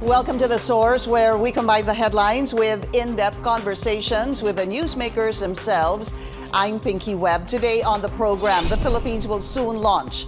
Welcome to The Source, where we combine the headlines with in-depth conversations with the newsmakers themselves. I'm Pinky Webb. Today on the program, the Philippines will soon launch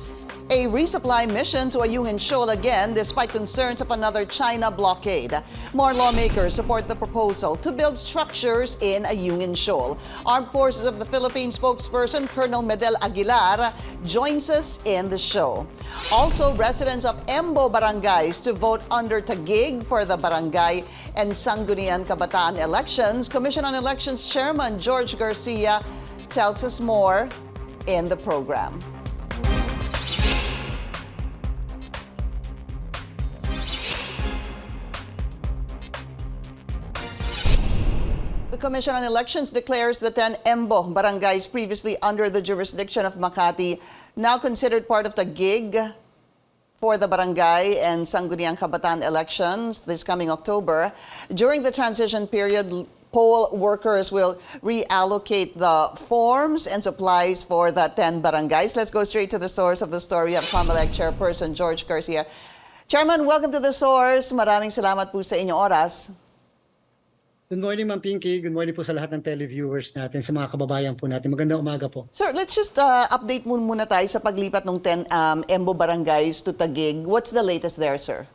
a resupply mission to Ayungin Shoal again despite concerns of another China blockade. More lawmakers support the proposal to build structures in Ayungin Shoal. Armed Forces of the Philippines spokesperson Colonel Medel Aguilar joins us in the show. Also, residents of EMBO barangays to vote under Taguig for the barangay and Sangguniang Kabataan elections. Commission on Elections Chairman George Garcia tells us more in the program. The Commission on Elections declares the 10 EMBO barangays previously under the jurisdiction of Makati now considered part of Taguig for the barangay and Sangguniang Kabataan elections this coming October. During the transition period, poll workers will reallocate the forms and supplies for the 10 barangays. Let's go straight to the source of the story of Comelec Chairperson George Garcia. Chairman, welcome to the source. Maraming salamat po sa inyong oras. Good morning, Ma'am Pinky. Good morning po sa lahat ng televiewers natin, sa mga kababayan po natin. Magandang umaga po. Sir, let's just update muna tayo sa paglipat ng 10 EMBO barangays to Taguig. What's the latest there, sir?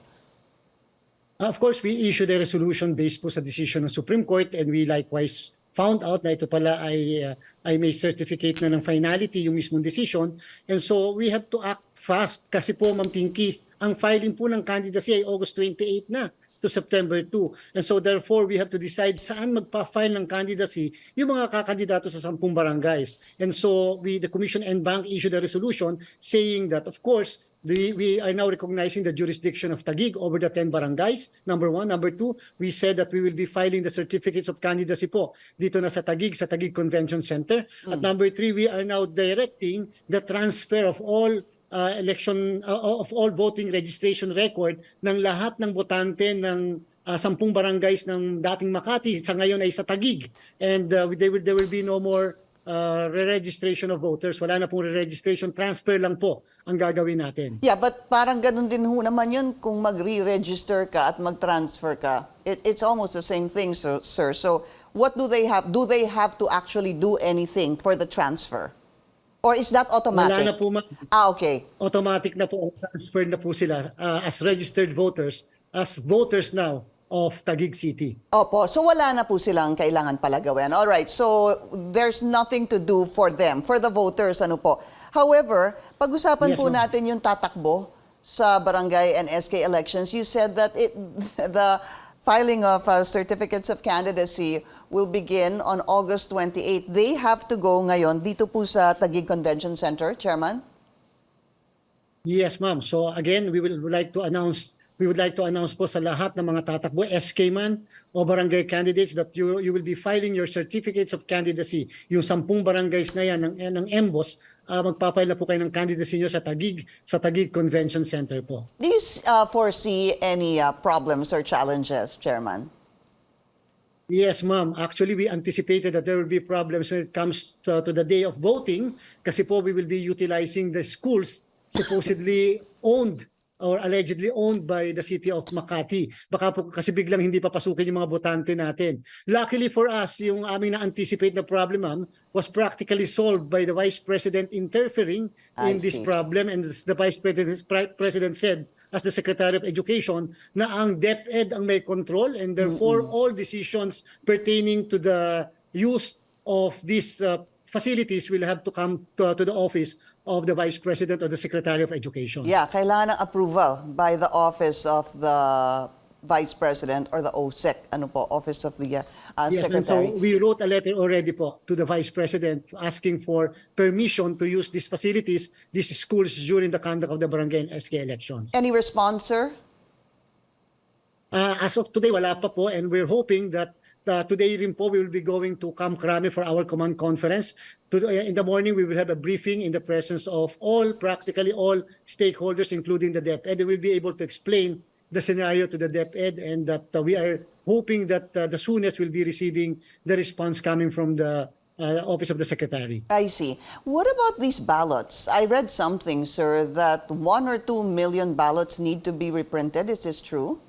Of course, we issued a resolution based po sa decision ng Supreme Court, and we likewise found out na ito pala ay may certificate na ng finality yung mismong decision. And so we have to act fast kasi po, Ma'am Pinky, ang filing po ng candidacy ay August 28 na to September 2. And so therefore, we have to decide saan magpa-file ng candidacy yung mga kakandidato sa 10 barangays. And so the Commission and Bank issued a resolution saying that, of course, we are now recognizing the jurisdiction of Taguig over the 10 barangays, number one. Number two, we said that we will be filing the certificates of candidacy po dito na sa Taguig Convention Center. At number three, we are now directing the transfer of all of all voting registration record ng lahat ng botante ng 10 barangays ng dating Makati sa ngayon ay sa Taguig, and there will be no more re-registration of voters. Wala na pong re-registration, transfer lang po ang gagawin natin. Yeah, but parang ganun din ho naman yun kung mag-re-register ka at mag-transfer ka. It's almost the same thing, sir. So what do they have? Do they have to actually do anything for the transfer? Or is that automatic? Wala na po, okay. Automatic na po, transfer na po sila as registered voters, as voters now of Taguig City. Opo, so wala na po silang kailangan pala gawin. All right, so there's nothing to do for them, for the voters, ano po. However, pag-usapan po natin yung tatakbo sa barangay and SK elections. You said that the filing of certificates of candidacy will begin on August 28. They have to go ngayon dito po sa Taguig Convention Center, Chairman? Yes, ma'am. So again, we would like to announce po sa lahat ng mga tatakbo, SK man o barangay candidates, that you will be filing your certificates of candidacy. Yung 10 barangays na yan ng EMBOs, magpapile na po kayo ng candidacy nyo sa Taguig Convention Center po. Do you foresee any problems or challenges, Chairman? Yes, ma'am. Actually, we anticipated that there will be problems when it comes to the day of voting kasi po we will be utilizing the schools supposedly owned or allegedly owned by the city of Makati. Baka po kasi biglang hindi papasukin yung mga botante natin. Luckily for us, yung aming na-anticipate na problem, ma'am, was practically solved by the Vice President interfering in this problem, and the Vice President said, as the Secretary of Education, na ang DepEd ang may control, and therefore all decisions pertaining to the use of these facilities will have to come to the office of the Vice President or the Secretary of Education. Yeah, kailangan ng approval by the office of the Vice President or the OSEC, Office of the Yes, Secretary. so we wrote a letter already po to the Vice President asking for permission to use these facilities, these schools, during the conduct of the barangay and SK elections. Any response, sir? As of today, wala pa po, and we're hoping that today rin po we will be going to Camp Crame for our command conference. In the morning, we will have a briefing in the presence of practically all stakeholders, including the DepEd, and we'll be able to explain the scenario to the DepEd, and that we are hoping that the soonest we'll be receiving the response coming from the Office of the Secretary. I see. What about these ballots? I read something, sir, that 1 or 2 million ballots need to be reprinted. Is this true?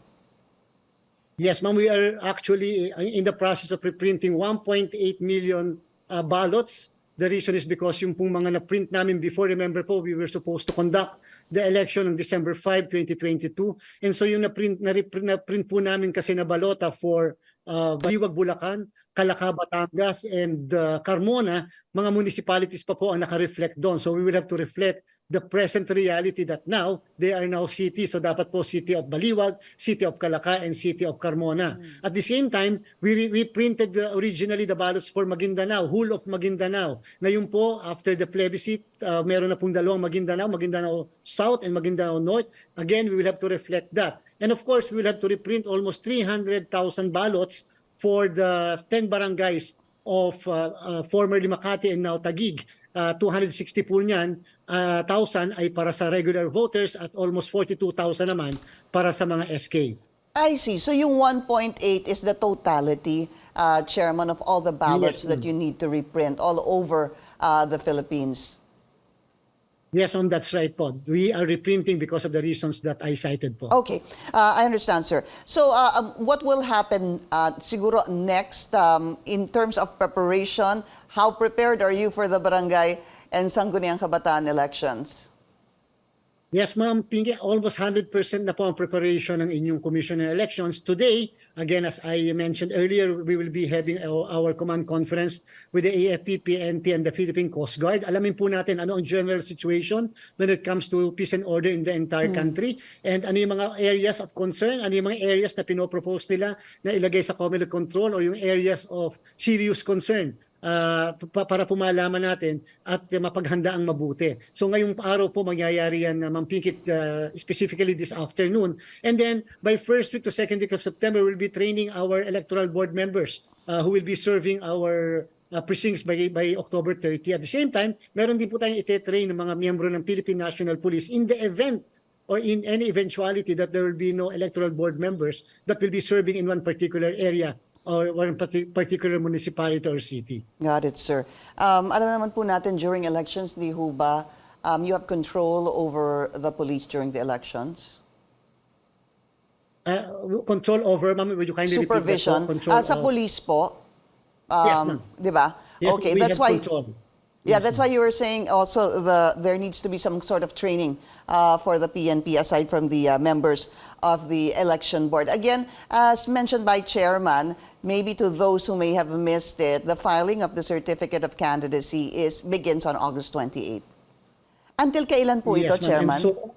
Yes, ma'am, we are actually in the process of reprinting 1.8 million ballots. The reason is because yung pong mga na-print namin before, remember po, we were supposed to conduct the election on December 5, 2022. And so yung na-print po namin kasi na balota for Baliwag, Bulacan, Calaca, Batangas, and Carmona, mga municipalities pa po ang naka-reflect doon. So we will have to reflect the present reality that now they are now cities. So dapat po City of Baliwag, City of Calaca, and City of Carmona. At the same time, we printed originally the ballots for Maguindanao, whole of Maguindanao. Ngayon po, after the plebiscite, meron na pong dalawang Maguindanao, Maguindanao South and Maguindanao North. Again, we will have to reflect that. And of course, we will have to reprint almost 300,000 ballots for the 10 barangays of formerly Makati and now Taguig. 260 po niyan, 1,000 ay para sa regular voters at almost 42,000 naman para sa mga SK. I see. So yung 1.8 is the totality, Chairman, of all the ballots Yes, that you need to reprint all over the Philippines. Yes, ma'am, that's right po. We are reprinting because of the reasons that I cited po. Okay, I understand, sir. So what will happen siguro next in terms of preparation? How prepared are you for the barangay and Sangguniang Kabataan elections? Yes, ma'am, Pinky, almost 100% na po ang preparation ng inyong Commission on Elections. Today, again, as I mentioned earlier, we will be having our command conference with the AFP, PNP, and the Philippine Coast Guard. Alamin po natin ano ang general situation when it comes to peace and order in the entire country, and ano yung mga areas of concern, ano yung mga areas na pinopropose nila na ilagay sa Comelec control or yung areas of serious concern. Para po malaman natin at mapaghanda ang mabuti. So ngayong araw po mangyayari yan, Ma'am Pinky, specifically this afternoon. And then by first week to second week of September, we'll be training our electoral board members who will be serving our precincts by October 30. At the same time, meron din po tayong ite-train ng mga miyembro ng Philippine National Police in the event or in any eventuality that there will be no electoral board members that will be serving in one particular area or one particular municipality or city. Got it, sir. Alam naman po natin during elections, di ho ba, you have control over the police during the elections? Control over, ma'am, would you kindly Supervision. repeat that po? Control Sa police po, Yes, ma'am. di ba? Yes, okay, we that's have why. control. Yeah, that's why you were saying also there needs to be some sort of training for the PNP aside from the members of the election board. Again, as mentioned by Chairman, maybe to those who may have missed it, the filing of the certificate of candidacy begins on August 28. Until kailan po ito, Yes, ma'am. Chairman? And so,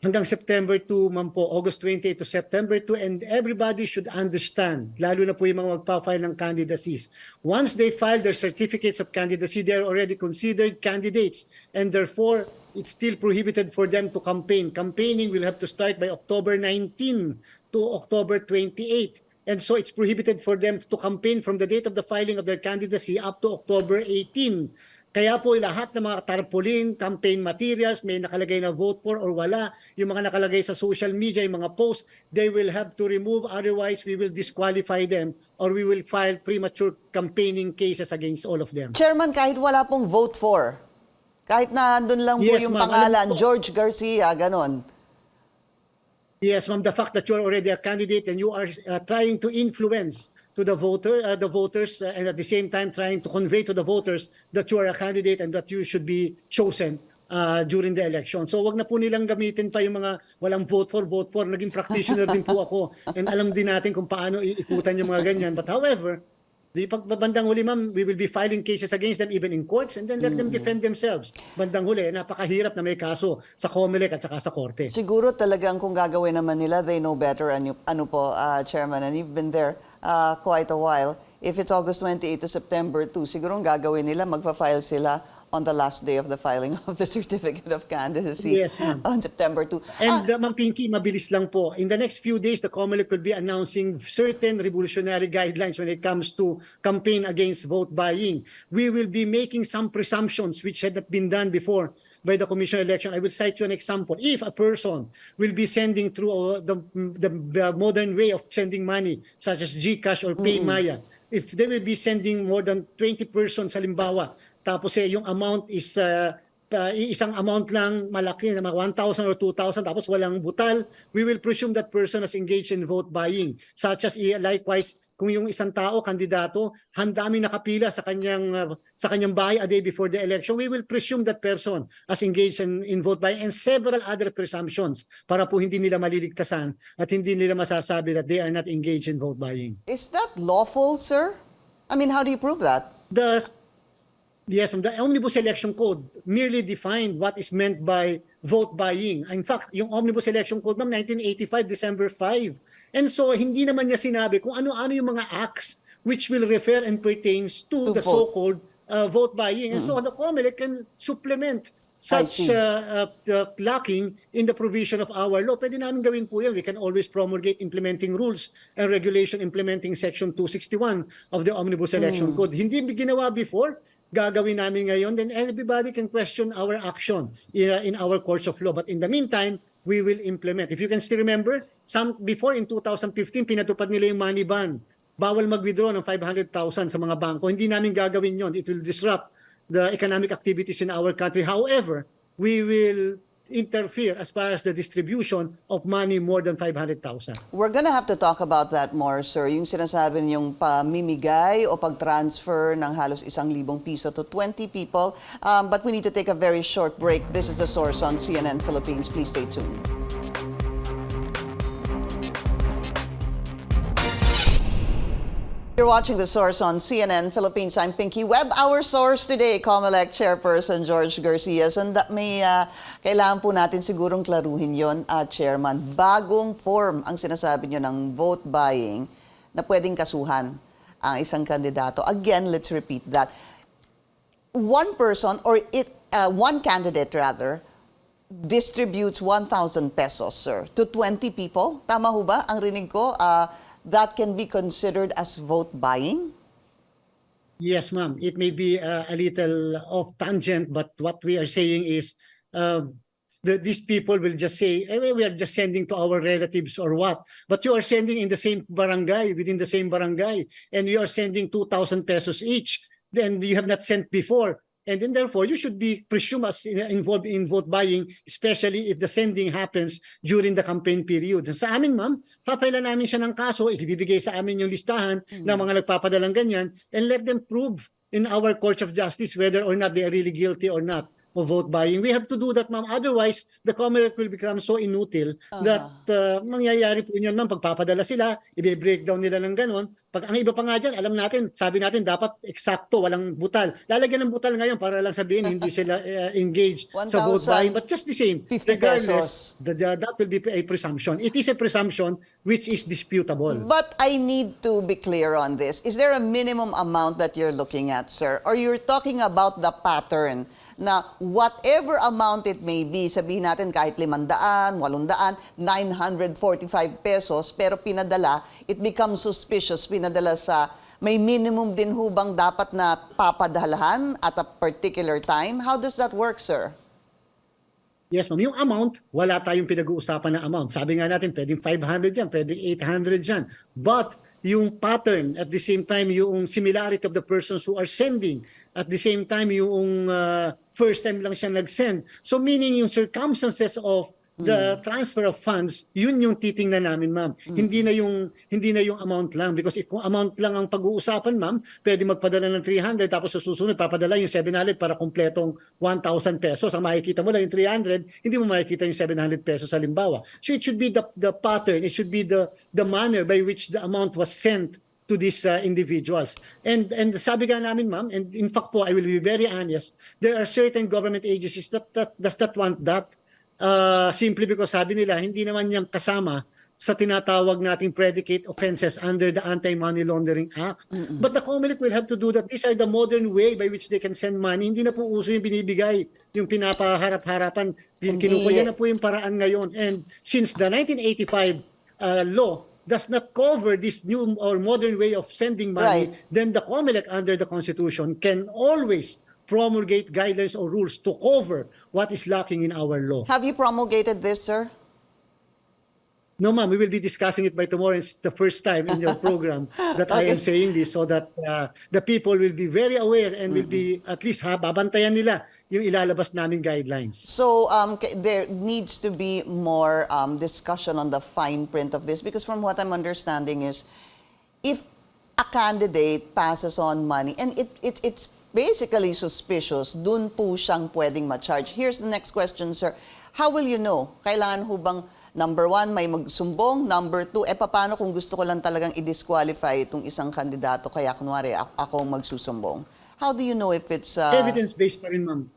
hanggang September 2, ma'am po, August 28 to September 2, and everybody should understand, lalo na po yung mga magpa-file ng candidacies. Once they file their certificates of candidacy, they are already considered candidates, and therefore, it's still prohibited for them to campaign. Campaigning will have to start by October 19 to October 28. And so it's prohibited for them to campaign from the date of the filing of their candidacy up to October 18. Kaya po lahat ng mga tarpaulin, campaign materials, may nakalagay na vote for or wala, yung mga nakalagay sa social media, yung mga posts, they will have to remove, otherwise we will disqualify them or we will file premature campaigning cases against all of them. Chairman, kahit wala pong vote for, kahit na andun lang po Yes, yung ma'am. pangalan, Alam po- George Garcia, ganon. Yes, ma'am, the fact that you're already a candidate and you are trying to influence to the voters, and at the same time trying to convey to the voters that you are a candidate and that you should be chosen during the election. So wag na po nilang gamitin pa yung mga walang vote for. Naging practitioner din po ako and alam din natin kung paano iikutan yung mga ganyan. But however, di pagbandang huli, ma'am, we will be filing cases against them even in courts and then let them defend themselves. Bandang huli, napakahirap na may kaso sa Comelec at saka sa korte. Siguro talagang kung gagawin naman nila, they know better, ano po, Chairman, and you've been there quite a while. If it's August 28 to September 2, siguro ang gagawin nila, magpa-file sila on the last day of the filing of the certificate of candidacy. Yes, ma'am. On September 2. And Ma'am Pinky, mabilis lang po. In the next few days, the Comelec will be announcing certain revolutionary guidelines when it comes to campaign against vote buying. We will be making some presumptions which had not been done before by the Commission on Election. I will cite you an example. If a person will be sending through the modern way of sending money, such as GCash or PayMaya, if they will be sending more than 20 persons, halimbawa, tapos yung amount is isang amount lang malaki na 1,000 or 2,000 tapos walang butal, we will presume that person has engaged in vote buying. Such as likewise, kung yung isang tao, kandidato, handaming nakapila sa kanyang bahay a day before the election, we will presume that person has engaged in vote buying and several other presumptions para po hindi nila maliligtasan at hindi nila masasabi that they are not engaged in vote buying. Is that lawful, sir? I mean, how do you prove that? Yes, the Omnibus Election Code merely defined what is meant by vote buying. In fact, yung Omnibus Election Code, ma'am, 1985, December 5. And so, hindi naman niya sinabi kung ano-ano yung mga acts which will refer and pertains to the vote. so-called vote buying. And so, the Comelec can supplement such lacking in the provision of our law. Pwede namin gawin po yan. We can always promulgate implementing rules and regulation implementing Section 261 of the Omnibus Election Code. Hindi ginawa before, gagawin namin ngayon, then everybody can question our action in our courts of law. But in the meantime, we will implement. If you can still remember, before in 2015, pinatupad nila yung money ban. Bawal mag-withdraw ng 500,000 sa mga bangko. Hindi namin gagawin yon. It will disrupt the economic activities in our country. However, we will interfere as far as the distribution of money more than 500,000. We're gonna have to talk about that more, sir. Yung sinasabi niyong pamimigay o pag-transfer ng halos 1,000 piso to 20 people. But we need to take a very short break. This is The Source on CNN Philippines. Please stay tuned. You're watching The Source on CNN Philippines. I'm Pinky Webb. Our source today, Comelec Chairperson George Garcia. So may kailangan po natin sigurong klaruhin yon, Chairman. Bagong form ang sinasabi nyo ng vote buying na pwedeng kasuhan ang isang kandidato. Again, let's repeat that. One person or one candidate rather distributes 1,000 pesos, sir, to 20 people. Tama ho ba ang rinig ko? That can be considered as vote buying? Yes, ma'am. It may be a little off tangent, but what we are saying is these people will just say, we are just sending to our relatives or what. But you are sending in the same barangay, within the same barangay, and you are sending 2,000 pesos each. Then you have not sent before. And then therefore, you should be presumed as involved in vote buying, especially if the sending happens during the campaign period. Sa amin, ma'am, papailan namin siya ng kaso, ibibigay sa amin yung listahan ng mga nagpapadalang ganyan, and let them prove in our courts of justice whether or not they are really guilty or not of vote buying. We have to do that, ma'am. Otherwise, the Comelec will become so inutil that mangyayari po yun, ma'am. Pagpapadala sila, i-breakdown nila ng ganon. Pag ang iba pa nga dyan, alam natin, sabi natin, dapat eksakto, walang butal. Lalagyan ng butal ngayon para lang sabihin, hindi sila engaged sa vote buying. But just the same, regardless, that will be a presumption. It is a presumption which is disputable. But I need to be clear on this. Is there a minimum amount that you're looking at, sir? Or you're talking about the pattern na whatever amount it may be, sabihin natin kahit 500, 800, 945 pesos, pero pinadala, it becomes suspicious, pinadala sa, may minimum din hubang dapat na papadalahan at a particular time? How does that work, sir? Yes, ma'am. Yung amount, wala tayong pinag-uusapan na amount. Sabi nga natin, pwedeng 500 yan, pwedeng 800 yan. But yung pattern, at the same time, yung similarity of the persons who are sending, at the same time, yung first time lang siya nag-send. So meaning yung circumstances of the transfer of funds, yun yung titingnan namin, ma'am. Hindi na yung amount lang, because if kung amount lang ang pag-uusapan, ma'am, pwede magpadala ng 300 tapos sa susunod papadala yung 700 para kumpletong 1,000 pesos. Ang makikita mo lang yung 300, hindi mo makikita yung 700 pesos halimbawa. So it should be the pattern, it should be the manner by which the amount was sent to these individuals. And sabi nga namin, ma'am, and in fact po, I will be very honest, there are certain government agencies that does not want that. Simply because sabi nila, hindi naman niyang kasama sa tinatawag nating predicate offenses under the Anti-Money Laundering Act. But the Comelec will have to do that. These are the modern way by which they can send money. Hindi na po uso yung binibigay, yung pinapaharap-harapan. Kinukuya na po yung paraan ngayon. And since the 1985 law does not cover this new or modern way of sending money, then the Comelec under the Constitution can always promulgate guidelines or rules to cover what is lacking in our law. Have you promulgated this, sir? No, ma'am, we will be discussing it by tomorrow. It's the first time in your program that I am saying this so that the people will be very aware and will be at least babantayan nila yung ilalabas naming guidelines. So there needs to be more discussion on the fine print of this, because from what I'm understanding is if a candidate passes on money and it's basically suspicious, dun po siyang pwedeng ma-charge. Here's the next question, sir. How will you know? Kailangan ho bang number one, may magsumbong. Number two, paano kung gusto ko lang talagang i-disqualify itong isang kandidato, kaya kunwari ako ang magsusumbong? How do you know if it's... Evidence-based pa rin, ma'am.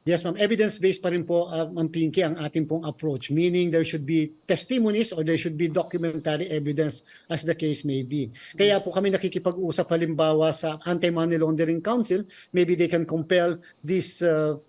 Yes, ma'am. Evidence-based pa rin po, Ma'am Pinky, ang ating pong approach. Meaning there should be testimonies or there should be documentary evidence as the case may be. Kaya po kami nakikipag-usap halimbawa sa Anti-Money Laundering Council. Maybe they can compel this ito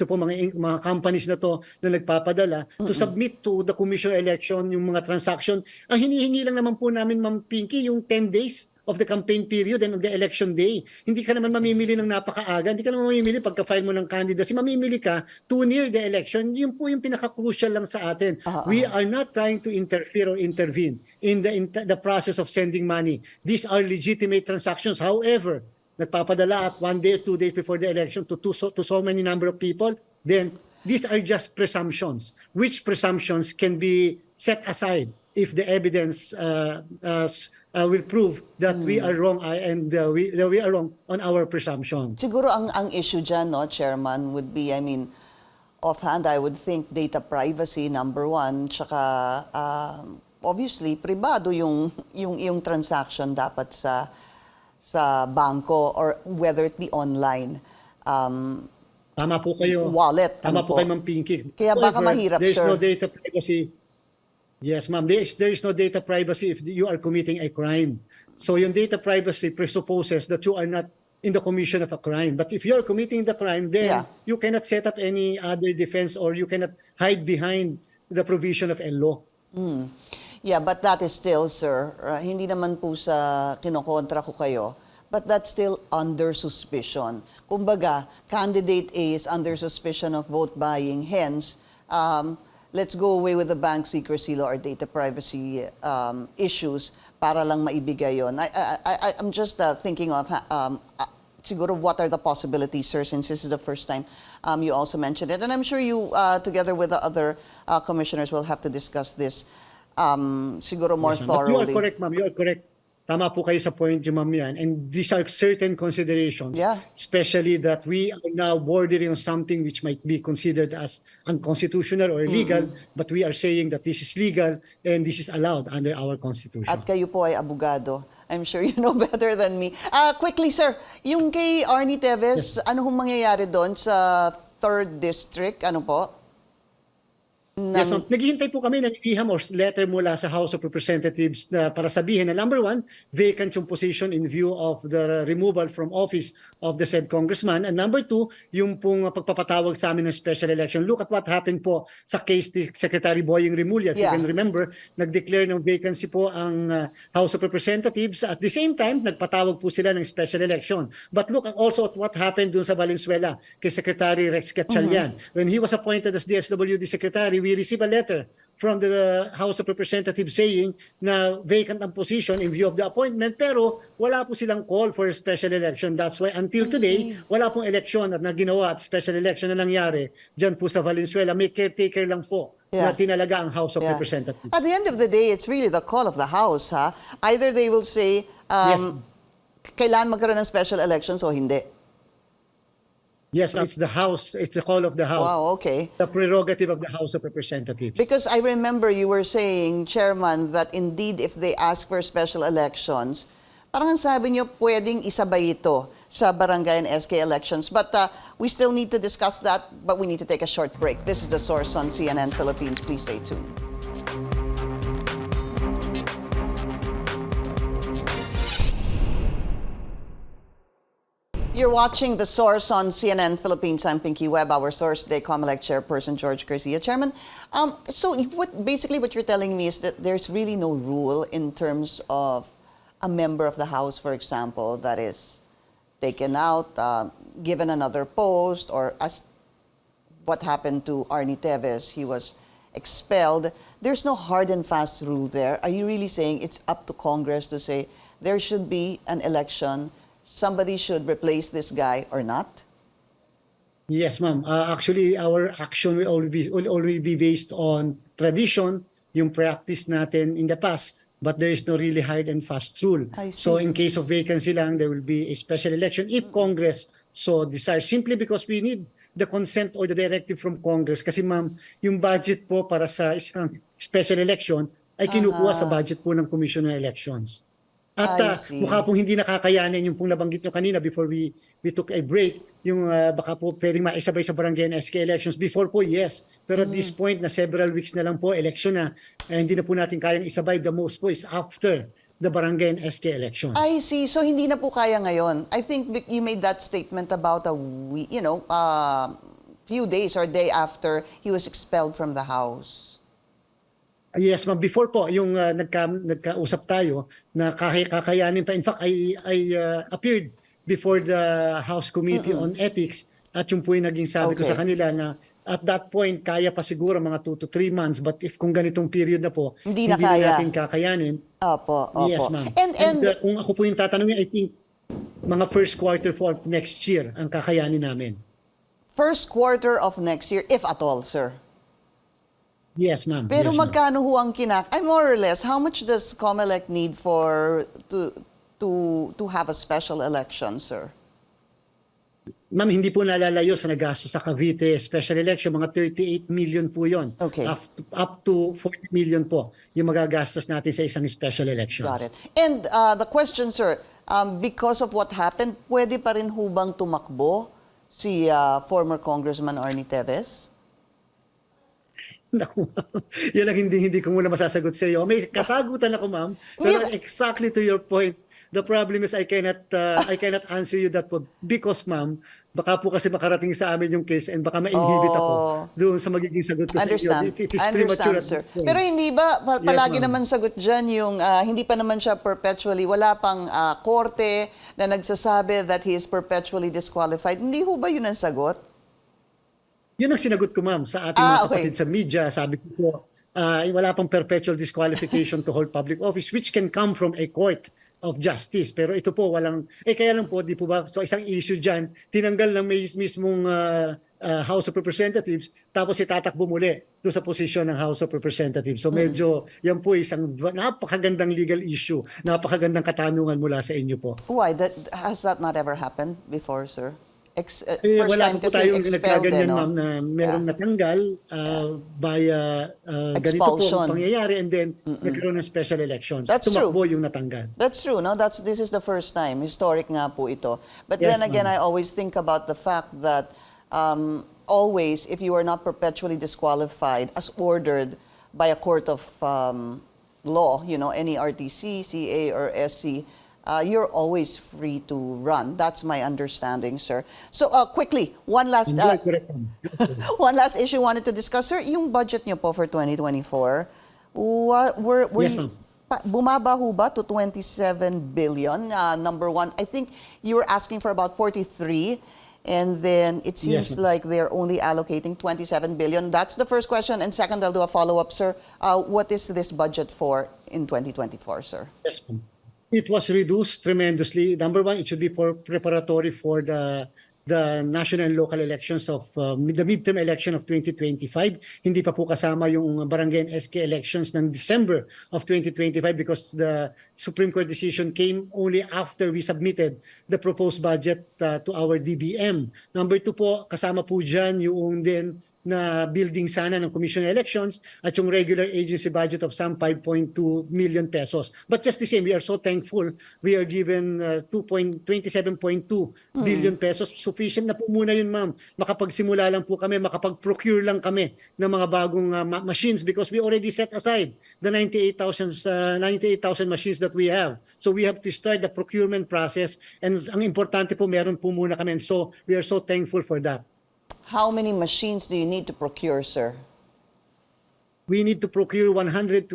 po mga companies na to na nagpapadala to submit to the Commission election yung mga transaction. Ang hinihingi lang naman po namin, Ma'am Pinky, yung 10 days of the campaign period and of the election day. Hindi ka naman mamimili ng napakaaga. Hindi ka naman mamimili pagka-file mo ng candidacy. Mamimili ka too near the election. Yun po yung pinaka-crucial lang sa atin. We are not trying to interfere or intervene in the process of sending money. These are legitimate transactions. However, nagpapadala at 1 day or 2 days before the election to so many number of people, then these are just presumptions. Which presumptions can be set aside if the evidence will prove that we are wrong and we are wrong on our presumption. Siguro ang issue dyan, no, Chairman, would be, I mean, offhand, I would think data privacy, number one, tsaka obviously, pribado yung transaction dapat sa bangko or whether it be online. Tama po kayo. Wallet. Tama po kayo, Ma'am Pinky. Kaya baka mahirap, there's sir. no data privacy. Yes, ma'am. There is no data privacy if you are committing a crime. So yung data privacy presupposes that you are not in the commission of a crime. But if you are committing the crime, then you cannot set up any other defense or you cannot hide behind the provision of a law. Yeah, but that is still, sir, hindi naman po sa kinokontra ko kayo, but that's still under suspicion. Kumbaga, candidate A is under suspicion of vote buying, hence, let's go away with the bank secrecy law or data privacy issues para lang maibigay yon. I'm just thinking of siguro what are the possibilities, sir, since this is the first time you also mentioned it. And I'm sure you, together with the other commissioners, will have to discuss this siguro more thoroughly. But you are correct, ma'am. You are correct. Tama po kayo sa point yung ma'am yan. And these are certain considerations, especially that we are now bordering on something which might be considered as unconstitutional or illegal, but we are saying that this is legal and this is allowed under our Constitution. At kayo po ay abogado. I'm sure you know better than me. Quickly, sir, yung kay Arnie Teves, ano hong mangyayari doon sa 3rd District? Ano po? Yes, ma'am. Naghihintay po kami ng iham or letter mula sa House of Representatives na para sabihin na number one, vacant yung position in view of the removal from office of the said congressman. And number two, yung pong pagpapatawag sa amin ng special election. Look at what happened po sa case ni Secretary Boying Rimulya. If you can remember, nag-declare ng vacancy po ang House of Representatives. At the same time, nagpatawag po sila ng special election. But look also at what happened dun sa Valenzuela kay Secretary Rex Gatchalian. When he was appointed as DSWD Secretary, we received a letter from the House of Representatives saying na vacant ang position in view of the appointment, pero wala po silang call for a special election. That's why until today, wala pong election at naginawa at special election na nangyari dyan po sa Valenzuela. May caretaker lang po na tinalaga ang House of Representatives. At the end of the day, it's really the call of the House. Either they will say, kailan magkaroon ng special elections o hindi. Yes, it's the House. It's the call of the House. Wow, okay. The prerogative of the House of Representatives. Because I remember you were saying, Chairman, that indeed if they ask for special elections, parang ang sabi niyo pwedeng isabay ito sa barangay and SK elections. But we still need to discuss that, but we need to take a short break. This is The Source on CNN Philippines. Please stay tuned. You're watching The Source on CNN Philippines. I'm Pinky Webb. Our source today, Comelec Chairperson George Garcia. Chairman, so basically what you're telling me is that there's really no rule in terms of a member of the House, for example, that is taken out, given another post, or as what happened to Arnie Teves, he was expelled. There's no hard and fast rule there. Are you really saying it's up to Congress to say there should be an election, somebody should replace this guy or not? Yes, ma'am. Actually, our action will already be based on tradition, yung practice natin in the past, but there is no really hard and fast rule. I So see. in case of vacancy lang, there will be a special election if Congress so desires. Simply because we need the consent or the directive from Congress. Kasi ma'am, yung budget po para sa isang special election ay kinukuha sa budget po ng Commission on Elections. At I see. mukha pong hindi nakakayanin yung pong nabanggit nyo kanina before we took a break, yung baka po pwedeng maisabay sa barangay and SK elections. Before po, yes. Pero at this point na several weeks na lang po, election na, hindi na po natin kayang isabay. The most po is after the barangay and SK elections. I see. So hindi na po kaya ngayon. I think you made that statement about a week, few days or day after he was expelled from the house. Yes, ma'am. Before po, yung nagkausap tayo na kakayanin pa. In fact, I appeared before the House Committee on Ethics at yung po yung naging sabi ko sa kanila na at that point, kaya pa siguro mga 2 to 3 months. But if kung ganitong period na po, Hindi na kaya. natin kakayanin. Opo. Yes, ma'am. And Kung ako po yung tatanungin, I think mga first quarter for next year ang kakayanin namin. first quarter of next year, if at all, sir. Yes, ma'am. Pero yes, ma'am. magkano ho ang more or less, how much does Comelec need to have a special election, sir? Ma'am, hindi po nalalayo sa nagastos sa Cavite special election. Mga 38 million po yon. Okay. Up to 40 million po yung magagastos natin sa isang special elections. Got it. And the question, sir, because of what happened, pwede pa rin hubang tumakbo si former Congressman Arnie Teves? Naku, yan ang hindi ko muna masasagot sa iyo. May kasagutan ako, ma'am. Pero exactly to your point, the problem is I cannot answer you that po because, ma'am, baka po kasi makarating sa amin yung case and baka ma-inhibit ako doon sa magiging sagot ko sa iyo. It is premature at sir. this point. Pero hindi ba palagi Yes, ma'am. naman sagot dyan yung hindi pa naman siya perpetually, wala pang korte na nagsasabi that he is perpetually disqualified. Hindi ho ba yun ang sagot? Yun ang sinagot ko, ma'am, sa ating mga okay. kapatid sa media. Sabi ko po, wala pang perpetual disqualification to hold public office which can come from a court of justice. Pero ito po, walang... kaya lang po, di po ba? So isang issue dyan, tinanggal ng mismong House of Representatives, tapos itatakbo muli doon sa posisyon ng House of Representatives. So medyo, yan po isang napakagandang legal issue, napakagandang katanungan mula sa inyo po. Why? Has that not ever happened before, sir? First Wala time po kasi tayong expelled nagkaganyan, no? ma'am, na merong natanggal via ganito po Expulsion. ang pangyayari and then nagkaroon ng special elections. That's Tumakbo yung natanggal. That's true, no? This is the first time. Historic nga po ito. But Yes, then again, ma'am. I always think about the fact that always, if you are not perpetually disqualified as ordered by a court of law, any RTC, CA, or SC, you're always free to run. That's my understanding, sir. So quickly, one last one last issue wanted to discuss, sir. Yung budget niyo po for 2024, Yes, ma'am. bumaba ho ba to 27 billion? Number one, I think you were asking for about 43, and then it seems Yes, ma'am. like they're only allocating 27 billion. That's the first question. And second, I'll do a follow-up, sir. What is this budget for in 2024, sir? Yes, ma'am. It was reduced tremendously. Number one, it should be for preparatory for the national and local elections of the midterm election of 2025. Hindi pa po kasama yung barangay and SK elections ng December of 2025 because the Supreme Court decision came only after we submitted the proposed budget to our DBM. Number two po, kasama po dyan yung din na building sana ng Commission on Elections at yung regular agency budget of some 5.2 million pesos. But just the same, we are so thankful we are given 27.2 billion pesos. Sufficient na po muna yun, ma'am. Makapagsimula lang po kami, makapag-procure lang kami ng mga bagong machines because we already set aside the 98,000 machines that we have. So we have to start the procurement process and ang importante po, meron po muna kami. And so we are so thankful for that. How many machines do you need to procure, sir? We need to procure 128,000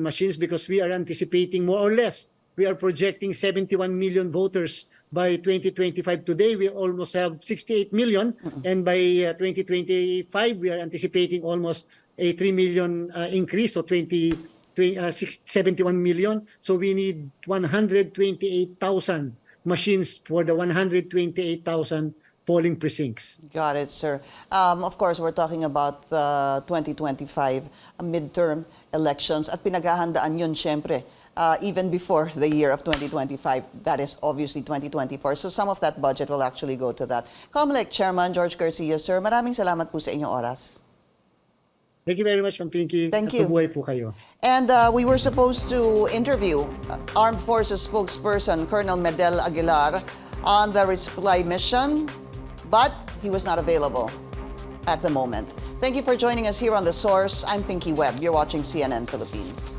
machines because we are anticipating more or less. We are projecting 71 million voters by 2025 today, we almost have 68 million. And by 2025, we are anticipating almost a 3 million increase, so 71 million. So we need 128,000 machines for the 128,000 polling precincts. Got it, sir. Of course, we're talking about the 2025 midterm elections at pinaghahandaan yun, syempre, even before the year of 2025. That is obviously 2024. So some of that budget will actually go to that. Comelec Chairman George Garcia, sir, maraming salamat po sa inyong oras. Thank you very much, Ma'am Pinky. Thank you. Napabuhay po kayo. And we were supposed to interview Armed Forces spokesperson Colonel Medel Aguilar on the resupply mission, but he was not available at the moment. Thank you for joining us here on The Source. I'm Pinky Webb. You're watching CNN Philippines.